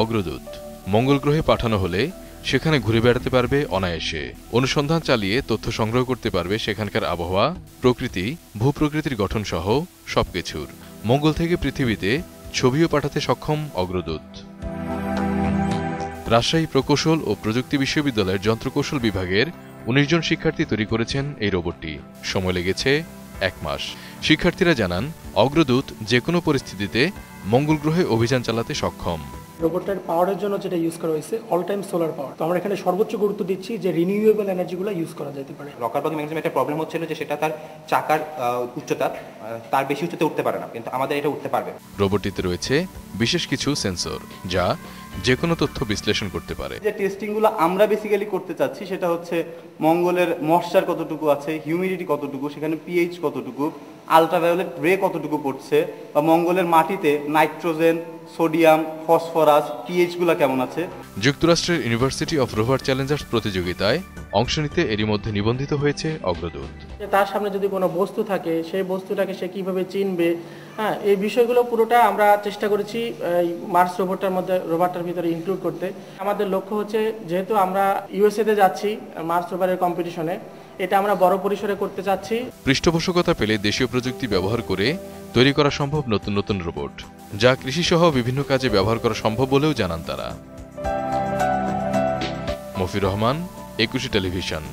অগ্রদূত মঙ্গল গ্রহে পাঠানো হলে সেখানে ঘুরে বেড়াতে পারবে অনায়াসে, অনুসন্ধান চালিয়ে তথ্য সংগ্রহ করতে পারবে সেখানকার আবহাওয়া, প্রকৃতি, ভূপ্রকৃতির গঠনসহ সবকিছুর। মঙ্গল থেকে পৃথিবীতে ছবিও পাঠাতে সক্ষম অগ্রদূত। রাজশাহী প্রকৌশল ও প্রযুক্তি বিশ্ববিদ্যালয়ের যন্ত্রকৌশল বিভাগের ১৯ জন শিক্ষার্থী তৈরি করেছেন এই রোবটটি। সময় লেগেছে ১ মাস। শিক্ষার্থীরা জানান, অগ্রদূত যে কোনো পরিস্থিতিতে মঙ্গল গ্রহে অভিযান চালাতে সক্ষম। রোবটের পাওয়ারের জন্য যেটা ইউজ করা হয়েছে অল টাইম সোলার পাওয়ার। তো আমরা এখানে সর্বোচ্চ গুরুত্ব দিচ্ছি যে রিনিউয়েবল এনার্জিগুলো ইউজ করা যেতে পারে। রকার পাখি ম্যাক্সিমাম একটা প্রবলেম হচ্ছিল যে সেটা তার চাকার উচ্চতা, তার বেশি উচ্চতা উঠতে পারে না, কিন্তু আমাদের এটা উঠতে পারবে। রোবটটিতে রয়েছে বিশেষ কিছু সেন্সর যা যে কোনো তথ্য বিশ্লেষণ করতে পারে। যে টেস্টিংগুলো আমরা বেসিক্যালি করতে চাচ্ছি সেটা হচ্ছে মঙ্গলের ময়েশ্চার কতটুকু আছে, হিউমিডিটি কতটুকু, সেখানে পিএইচ কতটুকু, আলট্রাভায়োলেট রে কতটুকু পড়ছে, বা মঙ্গলের মাটিতে নাইট্রোজেন, সোডিয়াম, ফসফরাস, পিএইচগুলো কেমন আছে। যুক্তরাষ্ট্রের ইউনিভার্সিটি অফ রোভার চ্যালেঞ্জার্স প্রতিযোগিতায় অংশ নিতে এরই মধ্যে নিবন্ধিত হয়েছে অগ্রদূত। তার সামনে যদি কোনো বস্তু থাকে সেই বস্তুটাকে সে কিভাবে চিনবে, হ্যাঁ, এই বিষয়গুলো পুরোটা আমরা চেষ্টা করেছি মার্স রোবটটার ভিতরে ইনক্লুড করতে। আমাদের লক্ষ্য হচ্ছে, যেহেতু আমরা ইউএসএতে যাচ্ছি মার্স রোভারের কম্পিটিশনে, এটা আমরা বড় পরিসরে করতে চাচ্ছি। পৃষ্ঠপোষকতা পেলে দেশীয় প্রযুক্তি ব্যবহার করে তৈরি করা সম্ভব নতুন নতুন রোবট, যা কৃষিসহ বিভিন্ন কাজে ব্যবহার করা সম্ভব বলেও জানান তারা। মফির রহমান, ২১ টেলিভিশন।